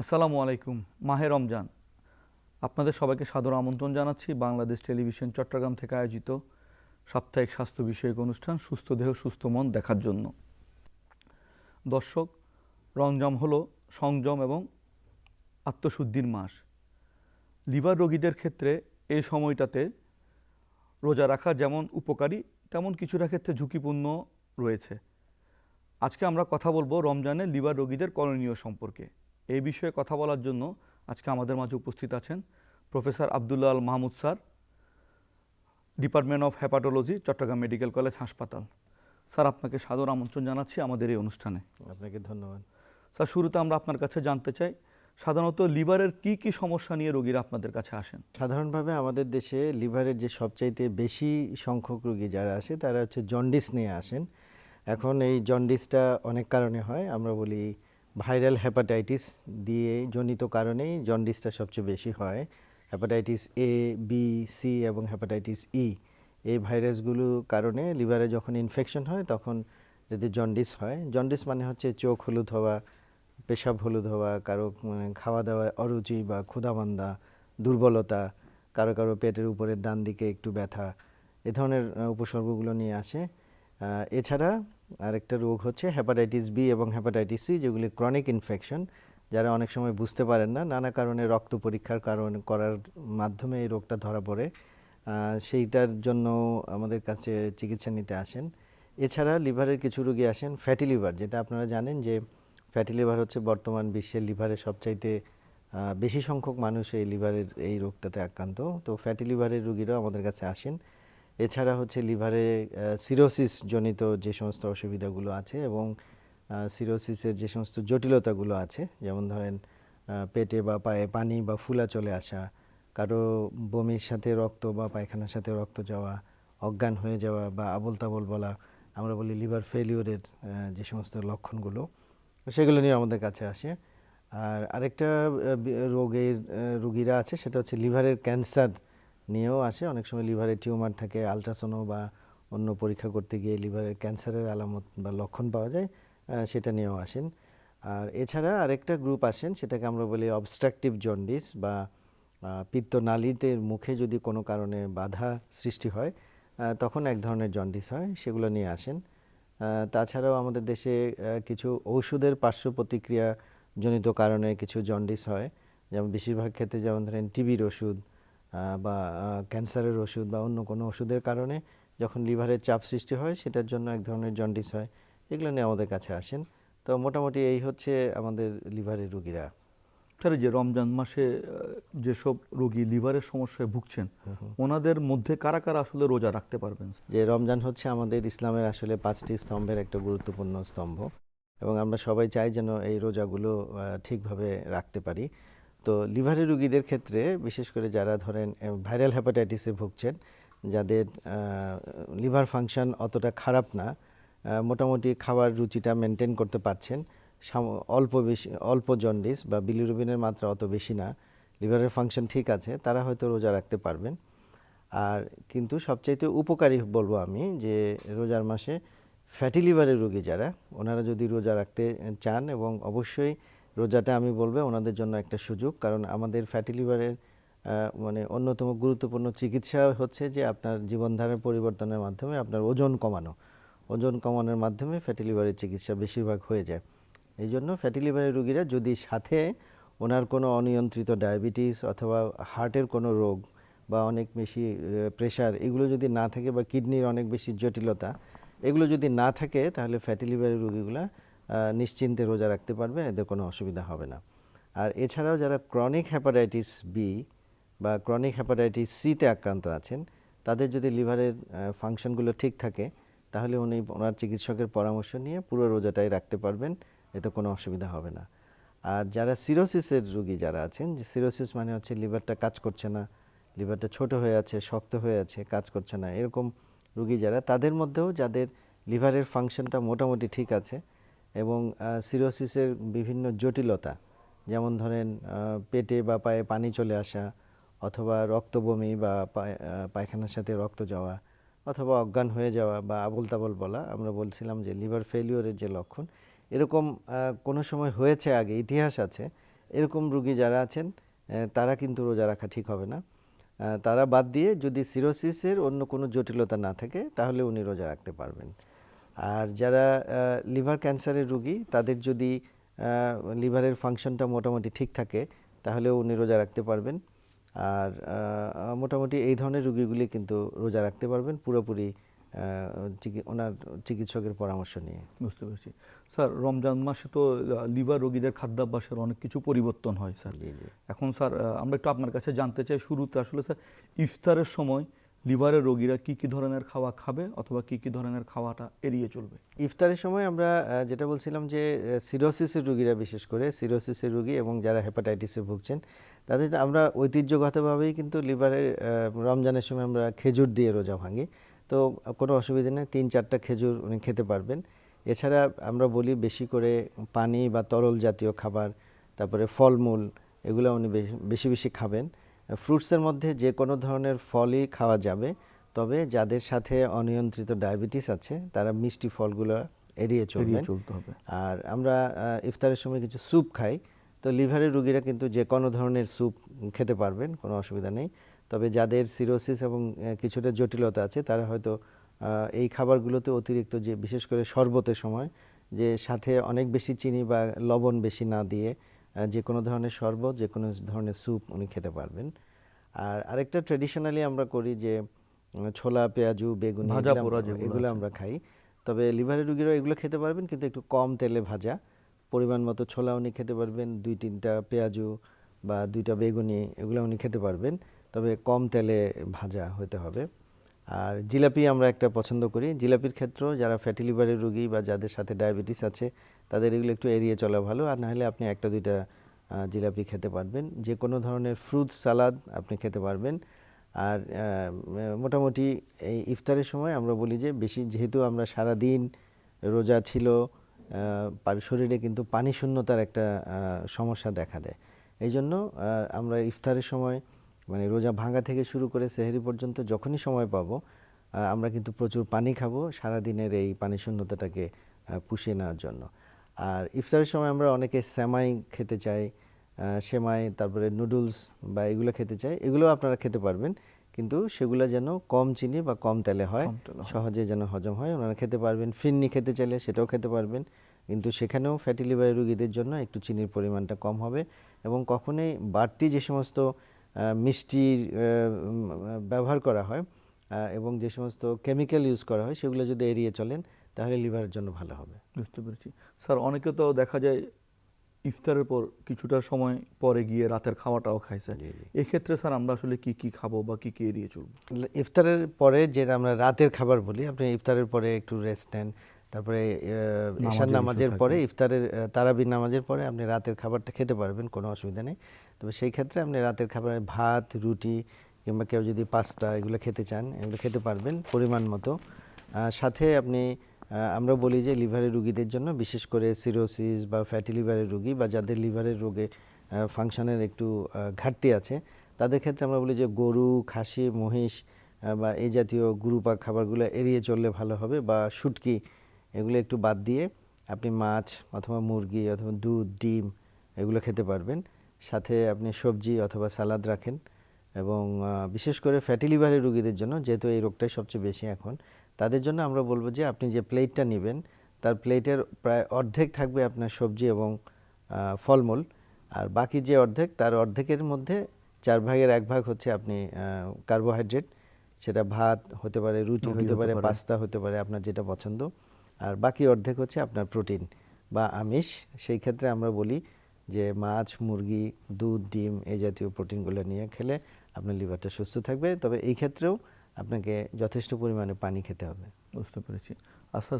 আসসালামু আলাইকুম। মাহে রমজান, আপনাদের সবাইকে সাদর আমন্ত্রণ জানাচ্ছি বাংলাদেশ টেলিভিশন চট্টগ্রাম থেকে আয়োজিত সাপ্তাহিক স্বাস্থ্য বিষয়ক অনুষ্ঠান সুস্থ দেহ সুস্থ মন দেখার জন্য। দর্শক, রমজান হলো সংযম এবং আত্মশুদ্ধির মাস। লিভার রোগীদের ক্ষেত্রে এই সময়টাতে রোজা রাখা যেমন উপকারী, তেমন কিছুটা ক্ষেত্রে ঝুঁকিপূর্ণ রয়েছে। আজকে আমরা কথা বলবো রমজানে লিভার রোগীদের করণীয় সম্পর্কে। এই বিষয়ে কথা বলার জন্য আজকে আমাদের মাঝে উপস্থিত আছেন professor Abdullah Al Mahmud sir, department of hepatology, Chittagong medical college হাসপাতাল। স্যার, আপনাকে সাদর আমন্ত্রণ জানাচ্ছি আমাদের এই অনুষ্ঠানে। আপনাকে ধন্যবাদ। স্যার, শুরুতে আমরা আপনার কাছে জানতে চাই, সাধারণত লিভারের কি সমস্যা নিয়ে রোগীরা আপনাদের কাছে আসেন? সাধারণভাবে আমাদের দেশে লিভারের যে সবচাইতে বেশি সংখ্যক রোগী যারা আসে তারা হচ্ছে জন্ডিস নিয়ে আসেন। এখন এই জন্ডিসটা অনেক কারণে হয়, আমরা বলি ভাইরাল হেপাটাইটিস দিয়ে জনিত কারণেই জন্ডিসটা সবচেয়ে বেশি হয়। হেপাটাইটিস এ, বি, সি এবং হেপাটাইটিস ই, এই ভাইরাসগুলো কারণে লিভারে যখন ইনফেকশন হয় তখন যদি জন্ডিস হয়, জন্ডিস মানে হচ্ছে চোখ হলুদ হওয়া, পেশাব হলুদ হওয়া, কারো খাওয়া দাওয়া অরুচি বা ক্ষুধামন্দা, দুর্বলতা, কারো কারো পেটের উপরের ডান দিকে একটু ব্যথা, এ ধরনের উপসর্গগুলো নিয়ে আসে। এছাড়া আরেকটা রোগ হচ্ছে হেপাটাইটিস বি এবং হেপাটাইটিস সি, যেগুলি ক্রনিক ইনফেকশন, যারা অনেক সময় বুঝতে পারেন না, নানা কারণে রক্ত পরীক্ষার করার মাধ্যমে এই রোগটা ধরা পড়ে, সেইটার জন্য আমাদের কাছে চিকিৎসা নিতে আসেন। এছাড়া লিভারের কিছু রোগী আসেন ফ্যাটি লিভার, যেটা আপনারা জানেন যে ফ্যাটি লিভার হচ্ছে বর্তমান বিশ্বের লিভারের সবচাইতে বেশি সংখ্যক মানুষ এই লিভারের এই রোগটাতে আক্রান্ত। তো ফ্যাটি লিভারের রোগীরাও আমাদের কাছে আসেন। এছাড়া হচ্ছে লিভারে সিরোসিস জনিত যে সমস্ত অসুবিধাগুলো আছে এবং সিরোসিসের যে সমস্ত জটিলতাগুলো আছে, যেমন ধরেন পেটে বা পায়ে পানি বা ফুলা চলে আসা, কারো বমির সাথে রক্ত বা পায়খানার সাথে রক্ত যাওয়া, অজ্ঞান হয়ে যাওয়া বা আবোল তাবোল বলা, আমরা বলি লিভার ফেলিওরের যে সমস্ত লক্ষণগুলো, সেগুলো নিয়ে আমাদের কাছে আসে। আর আরেকটা রোগের রোগীরা আছে, সেটা হচ্ছে লিভারের ক্যান্সার নিয়েও আসে। অনেক সময় লিভারে টিউমার থাকে, আলট্রাসোনো বা অন্য পরীক্ষা করতে গিয়ে লিভারের ক্যান্সারের আলামত বা লক্ষণ পাওয়া যায়, সেটা নিয়েও আসেন। আর এছাড়া আরেকটা গ্রুপ আসেন, সেটাকে আমরা বলি অবস্ট্রাকটিভ জন্ডিস বা পিত্তনালীতে মুখে যদি কোনো কারণে বাধা সৃষ্টি হয় তখন এক ধরনের জন্ডিস হয়, সেগুলো নিয়ে আসেন। তাছাড়াও আমাদের দেশে কিছু ঔষধের পার্শ্ব প্রতিক্রিয়া জনিত কারণে কিছু জন্ডিস হয়, যেমন বেশিরভাগ ক্ষেত্রে যেমন ধরেন টিবির ওষুধ বা ক্যান্সারের ওষুধ বা অন্য কোনো ওষুধের কারণে যখন লিভারের চাপ সৃষ্টি হয় সেটার জন্য এক ধরনের জন্ডিস হয়, এগুলো নিয়ে আমাদের কাছে আসেন। তো মোটামুটি এই হচ্ছে আমাদের লিভারের রোগীরা। স্যার, এই যে রমজান মাসে যেসব রোগী লিভারের সমস্যায় ভুগছেন, ওনাদের মধ্যে কারা কারা আসলে রোজা রাখতে পারবেন? যে রমজান হচ্ছে আমাদের ইসলামের আসলে 5টি স্তম্ভের একটা গুরুত্বপূর্ণ স্তম্ভ, এবং আমরা সবাই চাই যেন এই রোজাগুলো ঠিকভাবে রাখতে পারি। তো লিভারের রোগীদের ক্ষেত্রে বিশেষ করে যারা ধরেন ভাইরাল হেপাটাইটিসে ভুগছেন, যাদের লিভার ফাংশন অতটা খারাপ না, মোটামুটি খাওয়ার রুচিটা মেনটেন করতে পারছেন, অল্প জন্ডিস বা বিলিরুবিনের মাত্রা অত বেশি না, লিভারের ফাংশন ঠিক আছে, তারা হয়তো রোজা রাখতে পারবেন। আর কিন্তু সবচাইতে উপকারী বলবো আমি যে রোজার মাসে ফ্যাটি লিভারের রোগী যারা, ওনারা যদি রোজা রাখতে চান, এবং অবশ্যই রোজাটা আমি বলবো ওনাদের জন্য একটা সুযোগ, কারণ আমাদের ফ্যাটি লিভারের মানে অন্যতম গুরুত্বপূর্ণ চিকিৎসা হচ্ছে যে আপনার জীবনধারার পরিবর্তনের মাধ্যমে আপনার ওজন কমানোর মাধ্যমে ফ্যাটি লিভারের চিকিৎসা বেশিরভাগ হয়ে যায়। এই জন্য ফ্যাটি লিভারের রোগীরা যদি সাথে ওনার কোনো অনিয়ন্ত্রিত ডায়াবেটিস অথবা হার্টের কোনো রোগ বা অনেক বেশি প্রেশার এগুলো যদি না থাকে, বা কিডনির অনেক বেশি জটিলতা এগুলো যদি না থাকে, তাহলে ফ্যাটি লিভারের রোগীগুলা নিশ্চিন্তে রোজা রাখতে পারবেন, এদের কোনো অসুবিধা হবে না। আর এছাড়াও যারা ক্রনিক হেপাটাইটিস বি বা ক্রনিক হেপাটাইটিস সিতে আক্রান্ত আছেন, তাদের যদি লিভারের ফাংশনগুলো ঠিক থাকে, তাহলে ওনার চিকিৎসকের পরামর্শ নিয়ে পুরো রোজাটাই রাখতে পারবেন, এতে কোনো অসুবিধা হবে না। আর যারা সিরোসিসের রোগী যারা আছেন, যে সিরোসিস মানে হচ্ছে লিভারটা কাজ করছে না, লিভারটা ছোট হয়ে আছে, শক্ত হয়ে আছে, কাজ করছে না, এরকম রোগী যারা, তাদের মধ্যেও যাদের লিভারের ফাংশনটা মোটামুটি ঠিক আছে এবং সিরোসিসের বিভিন্ন জটিলতা, যেমন ধরেন পেটে বা পায়ে পানি চলে আসা, অথবা রক্ত বমি বা পায়খানার সাথে রক্ত যাওয়া, অথবা অজ্ঞান হয়ে যাওয়া বা আবোল তাবোল বলা, আমরা বলছিলাম যে লিভার ফেলিওরের যে লক্ষণ, এরকম কোনো সময় হয়েছে আগে, ইতিহাস আছে, এরকম রোগী যারা আছেন তারা কিন্তু রোজা রাখা ঠিক হবে না। তারা বাদ দিয়ে যদি সিরোসিসের অন্য কোনো জটিলতা না থাকে তাহলে উনি রোজা রাখতে পারবেন। আর যারা লিভার ক্যান্সারের রোগী তাদের যদি লিভারের ফাংশনটা মোটামুটি ঠিক থাকে তাহলেও উনি রোজা রাখতে পারবেন। আর মোটামুটি এই ধরনের রোগীগুলি কিন্তু রোজা রাখতে পারবেন পুরোপুরি ওনার চিকিৎসকের পরামর্শ নিয়ে। বুঝতে পেরেছি স্যার। রমজান মাসে তো লিভার রোগীদের খাদ্যাভ্যাসের অনেক কিছু পরিবর্তন হয় স্যার। জি জি। এখন স্যার আমরা একটু আপনার কাছে জানতে চাই শুরুতে আসলে স্যার ইফতারের সময় লিভারের রোগীরা কি কি ধরনের খাওয়া খাবে অথবা কি কি ধরনের খাওয়াটা এড়িয়ে চলবে? ইফতারের সময় আমরা যেটা বলছিলাম যে সিরোসিসের রোগীরা, বিশেষ করে সিরোসিসের রোগী এবং যারা হেপাটাইটিসে ভুগছেন তাদের আমরা ঐতিহ্যগতভাবেই কিন্তু লিভারের রমজানের সময় আমরা খেজুর দিয়ে রোজা ভাঙি। তো কোনো অসুবিধা নেই, 3-4টা খেজুর উনি খেতে পারবেন। এছাড়া আমরা বলি বেশি করে পানি বা তরল জাতীয় খাবার, তারপরে ফলমূল, এগুলো উনি বেশি বেশি খাবেন। ফ্রুটসের মধ্যে যে কোনো ধরনের ফলই খাওয়া যাবে, তবে যাদের সাথে অনিয়ন্ত্রিত ডায়াবেটিস আছে তারা মিষ্টি ফলগুলো এড়িয়ে চলতে হবে। আর আমরা ইফতারের সময় কিছু স্যুপ খাই, তো লিভারের রোগীরা কিন্তু যে কোনো ধরনের স্যুপ খেতে পারবেন, কোনো অসুবিধা নেই। তবে যাদের সিরোসিস এবং কিছুটা জটিলতা আছে তারা হয়তো এই খাবারগুলোতে অতিরিক্ত, যে বিশেষ করে শরবতের সময়, যে সাথে অনেক বেশি চিনি বা লবণ বেশি না দিয়ে যে কোনো ধরনের শরবত, যে কোনো ধরনের স্যুপ উনি খেতে পারবেন। আর আরেকটা ট্র্যাডিশনালি আমরা করি যে ছোলা, পেঁয়াজু, বেগুনি, ভাজা পোড়া যেগুলো এগুলো আছে। আমরা খাই। তবে লিভারের রোগীরা এগুলো খেতে পারবেন, কিন্তু একটু কম তেলে ভাজা। পরিমাণ মতো ছোলা উনি খেতে পারবেন, 2-3টা পেঁয়াজু বা 2টা বেগুনি, এগুলো উনি খেতে পারবেন, তবে কম তেলে ভাজা হতে হবে। আর জিলাপি আমরা একটা পছন্দ করি। জিলাপির ক্ষেত্রেও যারা ফ্যাটি লিভারের রোগী বা যাদের সাথে ডায়াবেটিস আছে তাদের এগুলো একটু এড়িয়ে চলা ভালো। আর নাহলে আপনি 1-2টা জিলাপি খেতে পারবেন। যে কোনো ধরনের ফ্রুট সালাদ আপনি খেতে পারবেন। আর মোটামুটি এই ইফতারের সময় আমরা বলি যে বেশি, যেহেতু আমরা সারা দিন রোজা ছিল, শরীরে কিন্তু পানি শূন্যতার একটা সমস্যা দেখা দেয়। এই জন্য আমরা ইফতারের সময়, মানে রোজা ভাঙা থেকে শুরু করে সেহরি পর্যন্ত যখনই সময় পাবো আমরা কিন্তু প্রচুর পানি খাবো সারা দিনের এই পানি শূন্যতাটাকে পুষিয়ে নেওয়ার জন্য। আর ইফতারের সময় আমরা অনেকে সেমাই খেতে চাই, সেমাই, তারপরে নুডলস বা এগুলো খেতে চাই। এগুলো আপনারা খেতে পারবেন, কিন্তু সেগুলো যেন কম চিনি বা কম তেলে হয়, সহজে যেন হজম হয়, ওনারা খেতে পারবেন। ফিন্নি খেতে চাইলে সেটাও খেতে পারবেন, কিন্তু সেখানেও ফ্যাটি লিভারের রোগীদের জন্য একটু চিনির পরিমাণটা কম হবে। এবং কখনোই বাড়তি যে সমস্ত মিষ্টির ব্যবহার করা হয় এবং যে সমস্ত কেমিক্যাল ইউজ করা হয় সেগুলো যদি এড়িয়ে চলেন তাহলে লিভারের জন্য ভালো হবে। বুঝতে পেরেছি স্যার। অনেকে তো দেখা যায় ইফতারের পর কিছুটা সময় পরে গিয়ে রাতের খাওয়াটাও খায় স্যার। এক্ষেত্রে স্যার আমরা আসলে কি কি খাবো বা কি কি এড়িয়ে চলবো? ইফতারের পরে যেটা আমরা রাতের খাবার বলি, আপনি ইফতারের পরে একটু রেস্ট নেন, তারপরে এশার নামাজের পরে, ইফতারের তারাবির নামাজের পরে আপনি রাতের খাবারটা খেতে পারবেন, কোনো অসুবিধা নেই। তবে সেই ক্ষেত্রে আপনি রাতের খাবারে ভাত, রুটি কিংবা কেউ যদি পাস্তা এগুলো খেতে চান, এগুলো খেতে পারবেন পরিমাণ মতো। সাথে আপনি আমরা বলি যে লিভারের রোগীদের জন্য, বিশেষ করে সিরোসিস বা ফ্যাটি লিভারের রোগী বা যাদের লিভারের রোগে ফাংশনের একটু ঘাটতি আছে, তাদের ক্ষেত্রে আমরা বলি যে গরু, খাসি, মহিষ বা এই জাতীয় গুরুপাক খাবারগুলো এড়িয়ে চললে ভালো হবে, বা শুটকি, এগুলো একটু বাদ দিয়ে আপনি মাছ অথবা মুরগি অথবা দুধ, ডিম এগুলো খেতে পারবেন। সাথে আপনি সবজি অথবা সালাদ রাখেন। এবং বিশেষ করে ফ্যাটি লিভারের রোগীদের জন্য, যেহেতু এই রোগটাই সবচেয়ে বেশি এখন, তাদের জন্য আমরা বলবো যে আপনি যে প্লেটটা নেবেন তার প্লেটের প্রায় অর্ধেক থাকবে আপনার সবজি এবং ফলমূল, আর বাকি যে অর্ধেক, তার অর্ধেকের মধ্যে 4/1 হচ্ছে আপনি কার্বোহাইড্রেট, সেটা ভাত হতে পারে, রুটি হতে পারে, পাস্তা হতে পারে, আপনার যেটা পছন্দ। আর বাকি অর্ধেক হচ্ছে আপনার প্রোটিন বা আমিষ। সেই ক্ষেত্রে আমরা বলি যে মাছ, মুরগি, দুধ, ডিম এই জাতীয় প্রোটিনগুলো নিয়ে খেলে আপনার লিভারটা সুস্থ থাকবে। তবে এই ক্ষেত্রেও আপনাকে যথেষ্ট পরিমাণে পানি খেতে হবে। বুঝতে পেরেছি। আচ্ছা,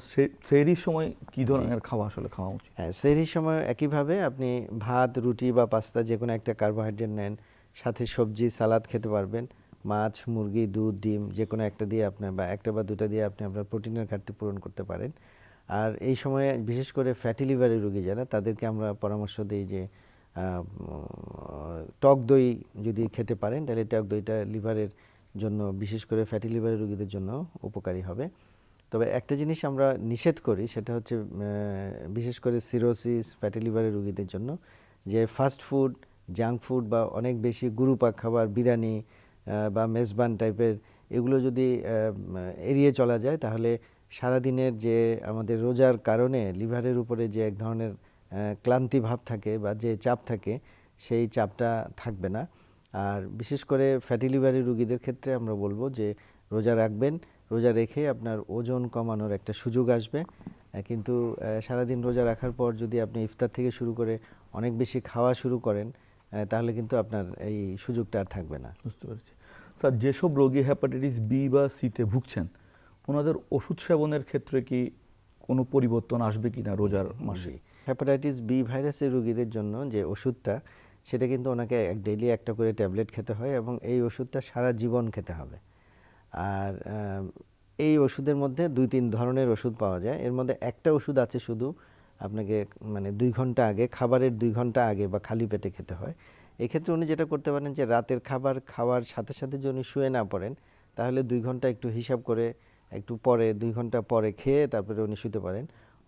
সেহরির সময় কি ধরনের খাওয়া আসলে খাওয়া উচিত? হ্যাঁ, সেহরির সময় একইভাবে আপনি ভাত, রুটি বা পাস্তা যে কোনো একটা কার্বোহাইড্রেট নেন, সাথে সবজি, সালাদ খেতে পারবেন। মাছ, মুরগি, দুধ, ডিম যে কোনো একটা দিয়ে আপনার, বা একটা বা দুটা দিয়ে আপনি আপনার প্রোটিনের ঘাটতি পূরণ করতে পারেন। আর এই সময়ে বিশেষ করে ফ্যাটি লিভারের রোগী যারা, তাদেরকে আমরা পরামর্শ দিই যে টক দই যদি খেতে পারেন তাহলে টক দইটা লিভারের জন্য, বিশেষ করে ফ্যাটি লিভারের রোগীদের জন্য উপকারী হবে। তবে একটা জিনিস আমরা নিষেধ করি, সেটা হচ্ছে বিশেষ করে সিরোসিস, ফ্যাটি লিভারের রোগীদের জন্য, যে ফাস্ট ফুড, জাঙ্ক ফুড বা অনেক বেশি গুরুপাক খাবার, বিরিয়ানি বা মেজবান টাইপের এগুলো যদি এড়িয়ে চলা যায়, তাহলে সারাদিনের যে আমাদের রোজার কারণে লিভারের উপরে যে এক ধরনের ক্লান্তি ভাব থাকে বা যে চাপ থাকে, সেই চাপটা থাকবে না। আর বিশেষ করে ফ্যাটি লিভারের রোগীদের ক্ষেত্রে আমরা বলবো যে রোজা রাখবেন, রোজা রেখে আপনার ওজন কমানোর একটা সুযোগ আসবে। কিন্তু সারাদিন রোজা রাখার পর যদি আপনি ইফতার থেকে শুরু করে অনেক বেশি খাওয়া শুরু করেন, তাহলে কিন্তু আপনার এই সুযোগটা আর থাকবে না। বুঝতে পেরেছি। স্যার, যেসব রোগী হেপাটাইটিস বি বা সিতে ভুগছেন, ওনাদের ওষুধ সেবনের ক্ষেত্রে কি কোনো পরিবর্তন আসবে কি না রোজার মাসে? হেপাটাইটিস বি ভাইরাসের রোগীদের জন্য যে ওষুধটা, সেটা কিন্তু ওনাকে ডেইলি একটা করে ট্যাবলেট খেতে হয় এবং এই ওষুধটা সারা জীবন খেতে হবে। আর এই ওষুধের মধ্যে 2-3 ধরনের ওষুধ পাওয়া যায়। এর মধ্যে একটা ওষুধ আছে শুধু আপনাকে মানে 2 ঘন্টা আগে, খাবারের 2 ঘন্টা আগে বা খালি পেটে খেতে হয়। এক্ষেত্রে উনি যেটা করতে পারেন যে রাতের খাবার খাওয়ার সাথে সাথে যদি উনি শুয়ে না পড়েন, তাহলে 2 ঘন্টা একটু হিসাব করে একটু পরে 2 ঘন্টা পরে খেয়ে তারপরে উনি শুতে পারেন।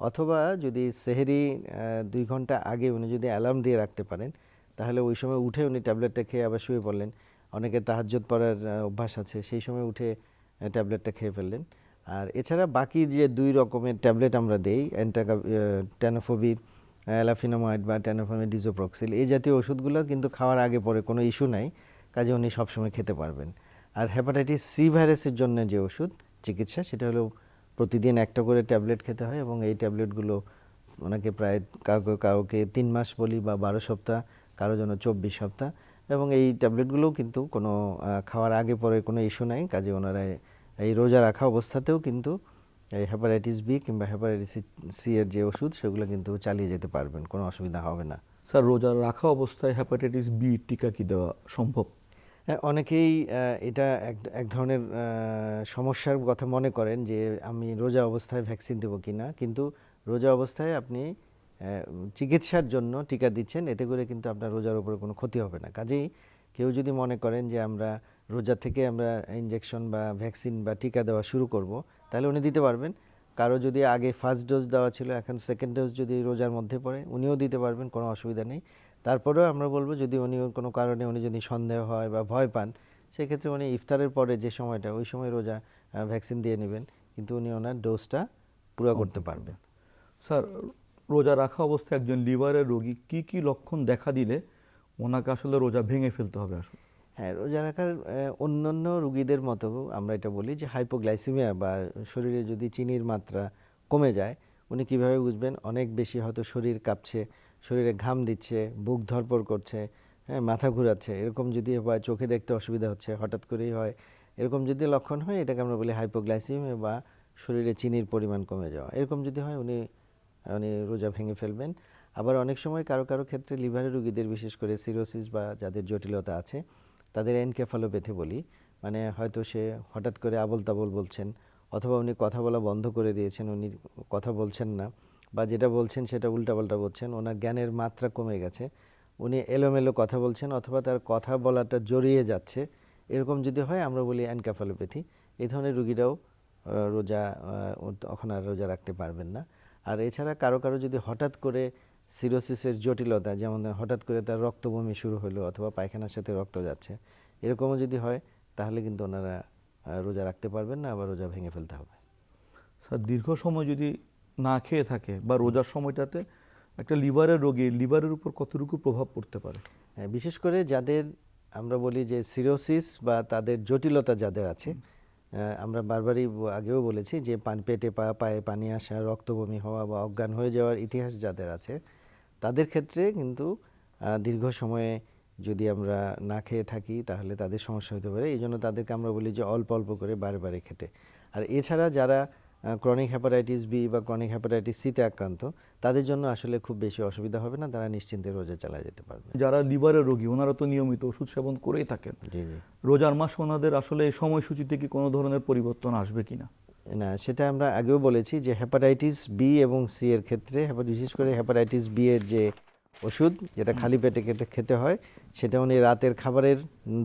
অথবা যদি সেহরি 2 ঘন্টা আগে উনি যদি অ্যালার্ম দিয়ে রাখতে পারেন, তাহলে ওই সময় উঠে উনি ট্যাবলেটটা খেয়ে আবার শুয়ে পড়লেন। অনেকে তাহাজ্জুদ পড়ার অভ্যাস আছে, সেই সময় উঠে ট্যাবলেটটা খেয়ে ফেললেন। আর এছাড়া বাকি যে 2 রকমের ট্যাবলেট আমরা দেই, টেনোফোবির, অ্যালাফিনামাইড বা টেনোফোমিড ডিজোপ্রক্সিল, এই জাতীয় ওষুধগুলো কিন্তু খাওয়ার আগে পরে কোনো ইস্যু নাই, কাজে উনি সবসময় খেতে পারবেন। আর হেপাটাইটিস সি ভাইরাসের জন্য যে ওষুধ চিকিৎসা, সেটা হলো প্রতিদিন একটা করে ট্যাবলেট খেতে হয় এবং এই ট্যাবলেটগুলো ওনাকে প্রায় কাউকে 3 মাস বলি বা 12 সপ্তাহ, কারো জন্য 24 সপ্তাহ। এবং এই ট্যাবলেটগুলোও কিন্তু কোনো খাওয়ার আগে পরে কোনো ইস্যু নাই, কাজে ওনারা এই রোজা রাখা অবস্থাতেও কিন্তু এই হেপাটাইটিস বি কিংবা হেপাটাইটিস সি এর যে ওষুধ, সেগুলো কিন্তু চালিয়ে যেতে পারবেন, কোনো অসুবিধা হবে না। স্যার, রোজা রাখা অবস্থায় হেপাটাইটিস বি টিকা কি দেওয়া সম্ভব? অনেকেই এটা এক ধরনের সমস্যার কথা মনে করেন যে আমি রোজা অবস্থায় ভ্যাকসিন দেবো কিনা, কিন্তু রোজা অবস্থায় আপনি চিকিৎসার জন্য টিকা দিচ্ছেন, এতে করে কিন্তু আপনার রোজার উপরে কোনো ক্ষতি হবে না। কাজেই কেউ যদি মনে করেন যে আমরা রোজা থেকে আমরা ইনজেকশন বা ভ্যাকসিন বা টিকা দেওয়া শুরু করব, তাহলে উনি দিতে পারবেন। কারো যদি আগে ফার্স্ট ডোজ দেওয়া ছিল, এখন সেকেন্ড ডোজ যদি রোজার মধ্যে পড়ে, উনিও দিতে পারবেন, কোনো অসুবিধা নেই। তারপরেও আমরা বলবো যদি উনি কোনো কারণে উনি যদি সন্দেহ হয় বা ভয় পান, সেক্ষেত্রে উনি ইফতারের পরে যে সময়টা, ওই সময় রোজা ভ্যাকসিন দিয়ে নেবেন, কিন্তু উনি ওনার ডোজটা পুরো করতে পারবেন। স্যার, রোজা রাখা অবস্থায় একজন লিভারের রোগী কি কি লক্ষণ দেখা দিলে ওনাকে আসলে রোজা ভেঙে ফেলতে হবে আসলে? হ্যাঁ, রোজা রাখার অন্যান্য রোগীদের মতো আমরা এটা বলি যে হাইপোগ্লাইসেমিয়া বা শরীরে যদি চিনির মাত্রা কমে যায়, উনি কিভাবে বুঝবেন? অনেক বেশি হয়তো শরীর কাঁপছে, শরীরে ঘাম দিচ্ছে, বুক ধড়ফড় করছে, হ্যাঁ, মাথা ঘোরাচ্ছে, এরকম যদি হয়, চোখে দেখতে অসুবিধা হচ্ছে, হঠাৎ করেই হয়, এরকম যদি লক্ষণ হয়, এটাকে আমরা বলি হাইপোগ্লাইসেমিয়া বা শরীরে চিনির পরিমাণ কমে যাওয়া। এরকম যদি হয়, উনি উনি রোজা ভেঙে ফেলবেন। আবার অনেক সময় কারো কারো ক্ষেত্রে লিভারের রোগীদের, বিশেষ করে সিরোসিস বা যাদের জটিলতা আছে, তাদের এনকেফালোপ্যাথি বলি, মানে হয়তো সে হঠাৎ করে আবোল তাবোল বলছেন, অথবা উনি কথা বলা বন্ধ করে দিয়েছেন, উনি কথা বলছেন না, বা যেটা বলছেন সেটা উল্টাপাল্টা বলছেন, ওনার জ্ঞানের মাত্রা কমে গেছে, উনি এলোমেলো কথা বলছেন, অথবা তার কথা বলাটা জড়িয়ে যাচ্ছে, এরকম যদি হয়, আমরা বলি এনকেফালোপ্যাথি। এই ধরনের রুগীরাও রোজা তখন আর রোজা রাখতে পারবেন না। আর এছাড়া কারো কারো যদি হঠাৎ করে সিরোসিসের জটিলতা, যেমন হঠাৎ করে তার রক্ত বমি শুরু হলো অথবা পায়খানার সাথে রক্ত যাচ্ছে, এরকমও যদি হয়, তাহলে কিন্তু ওনারা রোজা রাখতে পারবেন না, আবার রোজা ভেঙে ফেলতে হবে। স্যার, দীর্ঘ সময় যদি না খেয়ে থাকে বা রোজার সময়টাতে একটা লিভারের রোগী লিভারের উপর কতটুকু প্রভাব পড়তে পারে? বিশেষ করে যাদের আমরা বলি যে সিরোসিস বা তাদের জটিলতা যাদের আছে, আমরা বারবারই আগেও বলেছি যে পেটে পায়ে পানি আসা, রক্ত বমি হওয়া বা অজ্ঞান হয়ে যাওয়ার ইতিহাস যাদের আছে, তাদের ক্ষেত্রে কিন্তু দীর্ঘ সময়ে যদি আমরা না খেয়ে থাকি, তাহলে তাদের সমস্যা হতে পারে। এই জন্য তাদেরকে আমরা বলি যে অল্প অল্প করে বারে বারে খেতে। আর এছাড়া যারা ক্রনিক হেপাটাইটিস বি বা ক্রনিক হেপাটাইটিস সিতে আক্রান্ত, তাদের জন্য আসলে খুব বেশি অসুবিধা হবে না, তারা নিশ্চিন্তে রোজা চালিয়ে যেতে পারবে। যারা লিভারের রোগী, ওনারা তো নিয়মিত ওষুধ সেবন করেই থাকেন, জি জি। রোজার মাস ওনাদের আসলে এই সময়সূচিতে কি কোনো ধরনের পরিবর্তন আসবে কিনা? না, সেটা আমরা আগেও বলেছি যে হেপাটাইটিস বি এবং সি এর ক্ষেত্রে, বিশেষ করে হেপাটাইটিস বি এর যে ওষুধ, যেটা খালি পেটে খেতে হয়, সেটা উনি রাতের খাবারের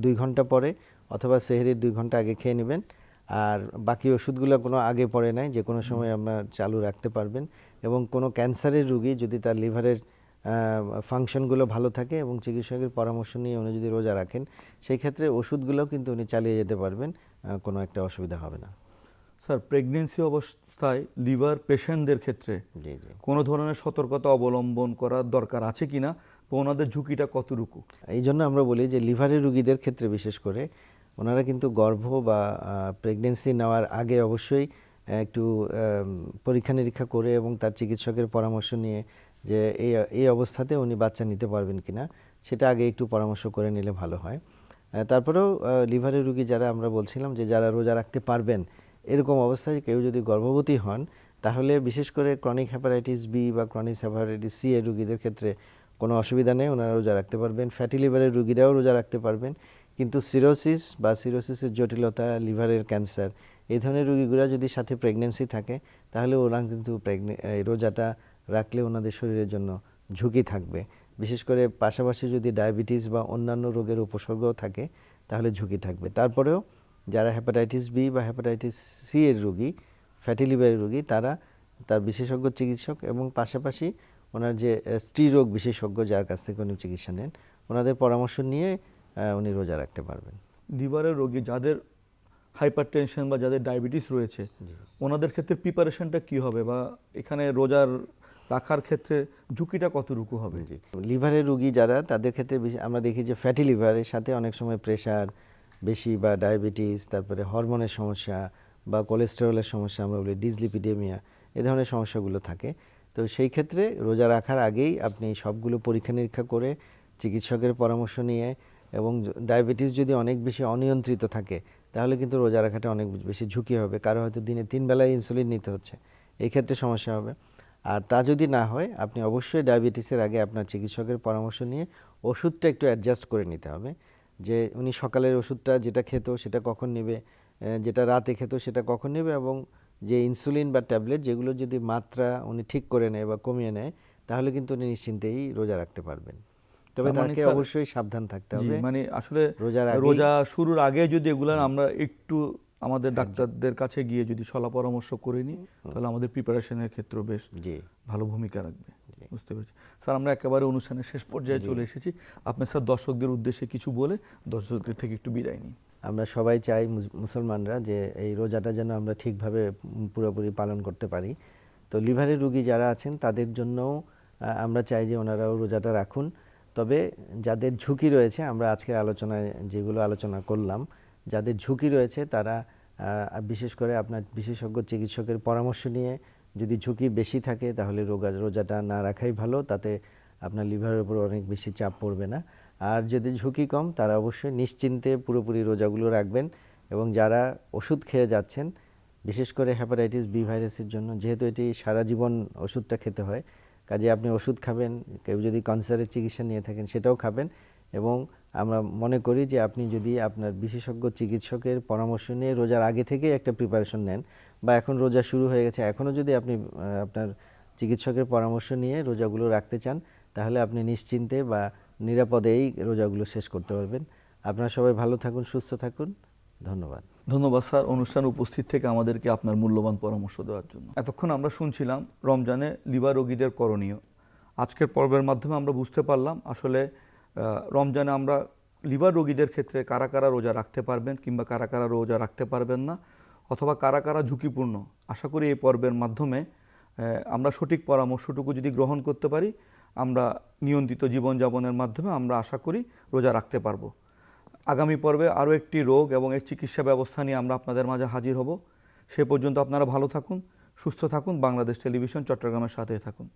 2 ঘন্টা পরে অথবা সেহরির 2 ঘন্টা আগে খেয়ে নেবেন। আর বাকি ওষুধগুলো কোনো আগে পরে নাই, যে কোনো সময় আপনার চালু রাখতে পারবেন। এবং কোনো ক্যান্সারের রুগী যদি তার লিভারের ফাংশনগুলো ভালো থাকে এবং চিকিৎসকের পরামর্শ নিয়ে উনি যদি রোজা রাখেন, সেই ক্ষেত্রে ওষুধগুলোও কিন্তু উনি চালিয়ে যেতে পারবেন, কোনো একটা অসুবিধা হবে না। স্যার, প্রেগনেন্সি অবস্থায় লিভার পেশেন্টদের ক্ষেত্রে জি জি। কোনো ধরনের সতর্কতা অবলম্বন করার দরকার আছে কিনা বা ওনাদের ঝুঁকিটা কতটুকু? এই জন্য আমরা বলি যে লিভারের রুগীদের ক্ষেত্রে বিশেষ করে ওনারা কিন্তু গর্ভ বা প্রেগনেন্সি নেওয়ার আগে অবশ্যই একটু পরীক্ষা নিরীক্ষা করে এবং তার চিকিৎসকের পরামর্শ নিয়ে যে এই অবস্থাতে উনি বাচ্চা নিতে পারবেন কিনা সেটা আগে একটু পরামর্শ করে নিলে ভালো হয়। তারপরেও লিভারের রুগী যারা আমরা বলছিলাম যে যারা রোজা রাখতে পারবেন, এরকম অবস্থায় কেউ যদি গর্ভবতী হন, তাহলে বিশেষ করে ক্রনিক হ্যাপাটাইটিস বি বা ক্রনিক হ্যাপাটাইটিস সি এর রুগীদের ক্ষেত্রে কোনো অসুবিধা নেই, ওনারা রোজা রাখতে পারবেন। ফ্যাটি লিভারের রুগীরাও রোজা রাখতে পারবেন। কিন্তু সিরোসিস বা সিরোসিসের জটিলতা, লিভারের ক্যান্সার, এই ধরনের রুগীগুলা যদি সাথে প্রেগনেন্সি থাকে, তাহলে ওরা কিন্তু এই রোজাটা রাখলে ওনাদের শরীরের জন্য ঝুঁকি থাকবে। বিশেষ করে পাশাপাশি যদি ডায়াবেটিস বা অন্যান্য রোগের উপসর্গও থাকে, তাহলে ঝুঁকি থাকবে। তারপরেও যারা হ্যাপাটাইটিস বি বা হ্যাপাটাইটিস সি এর রুগী, ফ্যাটি লিভারের রুগী, তার বিশেষজ্ঞ চিকিৎসক এবং পাশাপাশি ওনার যে স্ত্রীরোগ বিশেষজ্ঞ যার কাছ থেকে উনি চিকিৎসা নেন, ওনাদের পরামর্শ নিয়ে উনি রোজা রাখতে পারবেন। লিভারের রোগী যাদের হাইপারটেনশন বা যাদের ডায়াবেটিস রয়েছে, ওনাদের ক্ষেত্রে প্রিপারেশনটা কি হবে বা এখানে রোজার রাখার ক্ষেত্রে ঝুঁকিটা কতটুকু হবে? লিভারের রুগী যারা, তাদের ক্ষেত্রে আমরা দেখি যে ফ্যাটি লিভারের সাথে অনেক সময় প্রেশার বেশি বা ডায়াবেটিস, তারপরে হরমোনের সমস্যা বা কোলেস্টেরলের সমস্যা, আমরা বলি ডিসলিপিডেমিয়া, এ ধরনের সমস্যাগুলো থাকে। তো সেই ক্ষেত্রে রোজা রাখার আগেই আপনি সবগুলো পরীক্ষা নিরীক্ষা করে চিকিৎসকের পরামর্শ নিয়ে, এবং ডায়াবেটিস যদি অনেক বেশি অনিয়ন্ত্রিত থাকে, তাহলে কিন্তু রোজা রাখাটা অনেক বেশি ঝুঁকি হবে। কারো হয়তো দিনে 3 বেলায় ইনসুলিন নিতে হচ্ছে, এই ক্ষেত্রে সমস্যা হবে। আর তা যদি না হয়, আপনি অবশ্যই ডায়াবেটিসের আগে আপনার চিকিৎসকের পরামর্শ নিয়ে ওষুধটা একটু অ্যাডজাস্ট করে নিতে হবে, যে উনি সকালের ওষুধটা যেটা খেত সেটা কখন নেবে, যেটা রাতে খেত সেটা কখন নেবে, এবং যে ইনসুলিন বা ট্যাবলেট যেগুলো যদি মাত্রা উনি ঠিক করে নেয় বা কমিয়ে নেয়, তাহলে কিন্তু উনি নিশ্চিন্তেই রোজা রাখতে পারবেন। তবে তার মানে তাকে স্যার, অবশ্যই সাবধান থাকতে জি, হবে। মানে আসলে রোজার রোজা শুরুর আগে যদি এগুলো আমরা একটু আমাদের ডাক্তারদের কাছে গিয়ে যদি সলা পরামর্শ করে নিই, তাহলে আমাদের প্রিপারেশনের ক্ষেত্রে বেশ জি ভালো ভূমিকা রাখবে। বুঝতে পেরেছি স্যার, আমরা একেবারে অনুষ্ঠানের শেষ পর্যায়ে চলে এসেছি। আপনি স্যার দর্শকদের উদ্দেশ্যে কিছু বলে দর্শকদের থেকে একটু বিদায় নিন। আমরা সবাই চাই মুসলমানরা যে এই রোজাটা যেন আমরা ঠিকভাবে পুরোপুরি পালন করতে পারি। তো লিভারের রুগী যারা আছেন তাদের জন্যও আমরা চাই যে ওনারাও রোজাটা রাখুন। তবে যাদের ঝুঁকি রয়েছে, আমরা আজকের আলোচনায় যেগুলো আলোচনা করলাম, যাদের ঝুঁকি রয়েছে তারা বিশেষ করে আপনার বিশেষজ্ঞ চিকিৎসকের পরামর্শ নিয়ে, যদি ঝুঁকি বেশি থাকে তাহলে রোজাটা না রাখাই ভালো, তাতে আপনার লিভারের উপর অনেক বেশি চাপ পড়বে না। আর যদি ঝুঁকি কম, তারা অবশ্যই নিশ্চিন্তে পুরোপুরি রোজাগুলো রাখবেন। এবং যারা ওষুধ খেয়ে যাচ্ছেন, বিশেষ করে হ্যাপাটাইটিস বি ভাইরাসের জন্য, যেহেতু এটি সারা জীবন ওষুধটা খেতে হয়, কাজে আপনি ওষুধ খাবেন। কেউ যদি ক্যান্সারের চিকিৎসা নিয়ে থাকেন সেটাও খাবেন। এবং আমরা মনে করি যে আপনি যদি আপনার বিশেষজ্ঞ চিকিৎসকের পরামর্শ নিয়ে রোজার আগে থেকেই একটা প্রিপারেশন নেন, বা এখন রোজা শুরু হয়ে গেছে এখনও যদি আপনি আপনার চিকিৎসকের পরামর্শ নিয়ে রোজাগুলো রাখতে চান, তাহলে আপনি নিশ্চিন্তে বা নিরাপদেই রোজাগুলো শেষ করতে পারবেন। আপনারা সবাই ভালো থাকুন, সুস্থ থাকুন। ধন্যবাদ। ধন্যবাদ স্যার, অনুষ্ঠানে উপস্থিত থেকে আমাদেরকে আপনার মূল্যবান পরামর্শ দেওয়ার জন্য। এতক্ষণ আমরা শুনছিলাম রমজানে লিভার রোগীদের করণীয়। আজকের পর্বের মাধ্যমে আমরা বুঝতে পারলাম আসলে রমজানে আমরা লিভার রোগীদের ক্ষেত্রে কারা কারা রোজা রাখতে পারবেন কিংবা কারা কারা রোজা রাখতে পারবেন না, অথবা কারা কারা ঝুঁকিপূর্ণ। আশা করি এই পর্বের মাধ্যমে আমরা সঠিক পরামর্শটুকু যদি গ্রহণ করতে পারি, আমরা নিয়ন্ত্রিত জীবনযাপনের মাধ্যমে আমরা আশা করি রোজা রাখতে পারবো। আগামী পর্বে আরও একটি রোগ এবং এর চিকিৎসা ব্যবস্থা নিয়ে আমরা আপনাদের মাঝে হাজির হব। সে পর্যন্ত আপনারা ভালো থাকুন, সুস্থ থাকুন। বাংলাদেশ টেলিভিশন চট্টগ্রামের সাথে থাকুন।